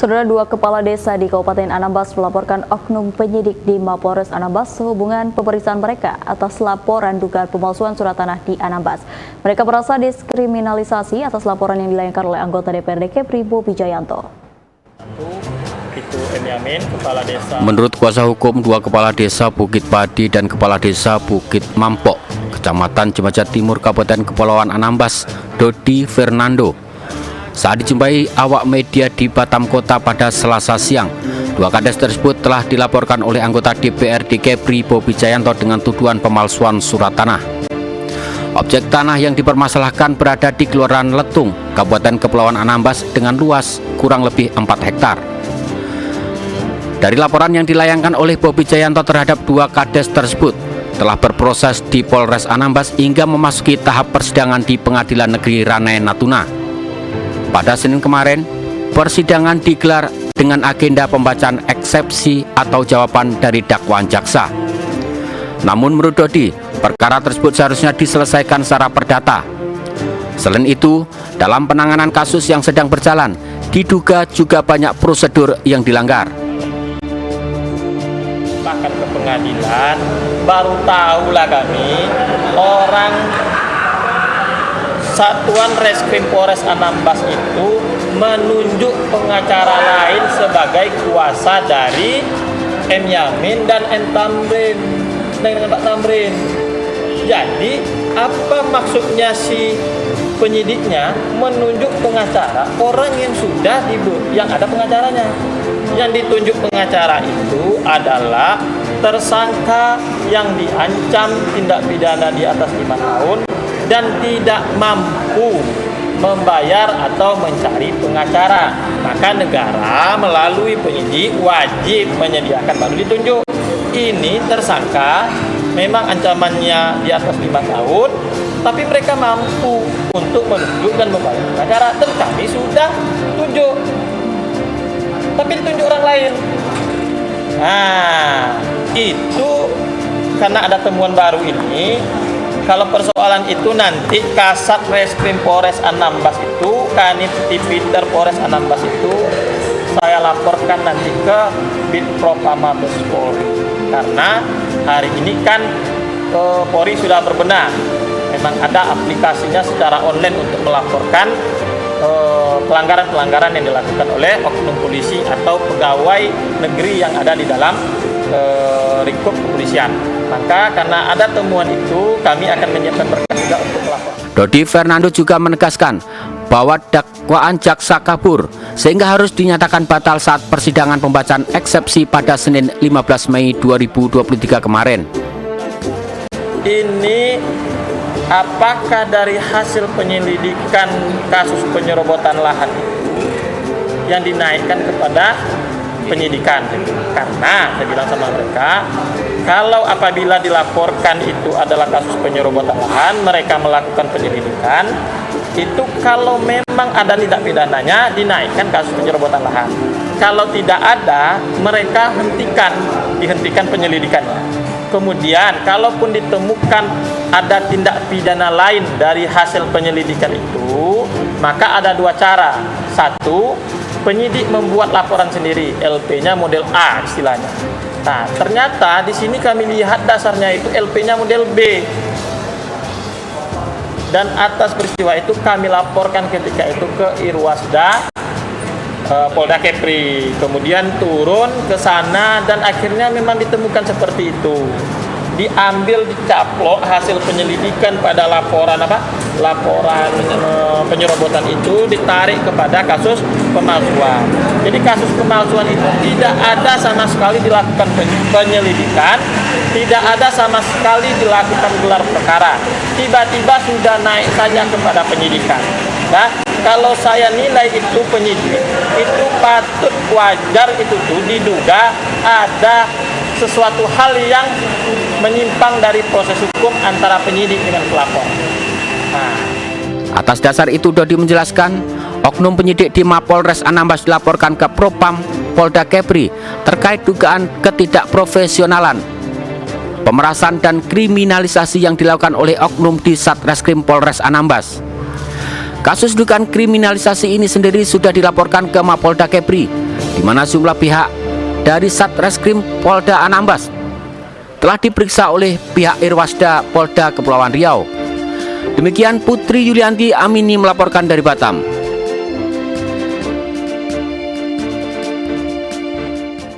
Saudara, dua kepala desa di Kabupaten Anambas melaporkan oknum penyidik di Mapolres Anambas sehubungan pemeriksaan mereka atas laporan dugaan pemalsuan surat tanah di Anambas. Mereka merasa diskriminalisasi atas laporan yang dilayangkan oleh anggota DPRD Kepri Bobi Jayanto. Menurut kuasa hukum, dua kepala desa Bukit Padi dan kepala desa Bukit Mampok, Kecamatan Jemajat Timur, Kabupaten Kepulauan Anambas, Dodi Fernando, saat dijumpai awak media di Batam Kota pada Selasa siang, dua kades tersebut telah dilaporkan oleh anggota DPRD Kepri Bobi Jayanto dengan tuduhan pemalsuan surat tanah. Objek tanah yang dipermasalahkan berada di Kelurahan Letung, Kabupaten Kepulauan Anambas dengan luas kurang lebih 4 hektar. Dari laporan yang dilayangkan oleh Bobi Jayanto terhadap dua kades tersebut, telah berproses di Polres Anambas hingga memasuki tahap persidangan di Pengadilan Negeri Ranai Natuna. Pada Senin kemarin, persidangan digelar dengan agenda pembacaan eksepsi atau jawaban dari dakwaan jaksa. Namun menurut Dodi, perkara tersebut seharusnya diselesaikan secara perdata. Selain itu, dalam penanganan kasus yang sedang berjalan, diduga juga banyak prosedur yang dilanggar. Bahkan ke pengadilan, baru tahulah kami orang Satuan Reskrim Polres Anambas itu menunjuk pengacara lain sebagai kuasa dari M. Yamin dan N. Tamrin dengan Pak Tamrin. Jadi apa maksudnya si penyidiknya menunjuk pengacara orang yang sudah yang ada pengacaranya? Yang ditunjuk pengacara itu adalah tersangka yang diancam tindak pidana di atas 5 tahun dan tidak mampu membayar atau mencari pengacara. Maka negara melalui penyidik wajib menyediakan baru ditunjuk. Ini tersangka memang ancamannya di atas 5 tahun, tapi mereka mampu untuk menunjuk dan membayar pengacara. Dan kami sudah tunjuk, tapi ditunjuk orang lain. Nah, itu karena ada temuan baru ini. Kalau persoalan itu nanti Kasat Reskrim Polres Anambas itu, Kanit Tipiter Polres Anambas itu saya laporkan nanti ke Bitpropam Mabes Polri. Karena hari ini kan Polri sudah berbenah, memang ada aplikasinya secara online untuk melaporkan pelanggaran-pelanggaran yang dilakukan oleh oknum polisi atau pegawai negeri yang ada di dalam lingkup kepolisian. Maka karena ada temuan itu, kami akan menyiapkan berkas juga untuk melapor. Dodi Fernando juga menegaskan bahwa dakwaan jaksa kabur sehingga harus dinyatakan batal saat persidangan pembacaan eksepsi pada Senin 15 Mei 2023 kemarin. Ini apakah dari hasil penyelidikan kasus penyerobotan lahan itu yang dinaikkan kepada penyidikan? Karena saya bilang sama mereka, kalau apabila dilaporkan itu adalah kasus penyerobotan lahan, mereka melakukan penyelidikan, itu kalau memang ada tindak pidananya dinaikkan kasus penyerobotan lahan. Kalau tidak ada, mereka dihentikan penyelidikannya. Kemudian kalaupun ditemukan ada tindak pidana lain dari hasil penyelidikan itu, maka ada dua cara. Satu, penyidik membuat laporan sendiri, LP-nya model A istilahnya. Nah, ternyata di sini kami lihat dasarnya itu LP-nya model B. Dan atas peristiwa itu kami laporkan ketika itu ke Irwasda Polda Kepri. Kemudian turun ke sana dan akhirnya memang ditemukan seperti itu. Diambil, dicaplok hasil penyelidikan pada laporan penyerobotan itu ditarik kepada kasus pemalsuan. Jadi kasus pemalsuan itu tidak ada sama sekali dilakukan penyelidikan, tidak ada sama sekali dilakukan gelar perkara. Tiba-tiba sudah naik saja kepada penyidikan. Nah, kalau saya nilai itu penyidik, itu patut wajar itu tuh diduga ada sesuatu hal yang menyimpang dari proses hukum antara penyidik dengan pelapor. Nah, atas dasar itu Dodi menjelaskan, oknum penyidik di Mapolres Anambas dilaporkan ke Propam Polda Kepri terkait dugaan ketidakprofesionalan, pemerasan dan kriminalisasi yang dilakukan oleh oknum di Satreskrim Polres Anambas. Kasus dugaan kriminalisasi ini sendiri sudah dilaporkan ke Mapolda Kepri di mana sejumlah pihak dari Satreskrim Polda Anambas telah diperiksa oleh pihak Irwasda Polda Kepulauan Riau. Demikian Putri Yulianti Amini melaporkan dari Batam.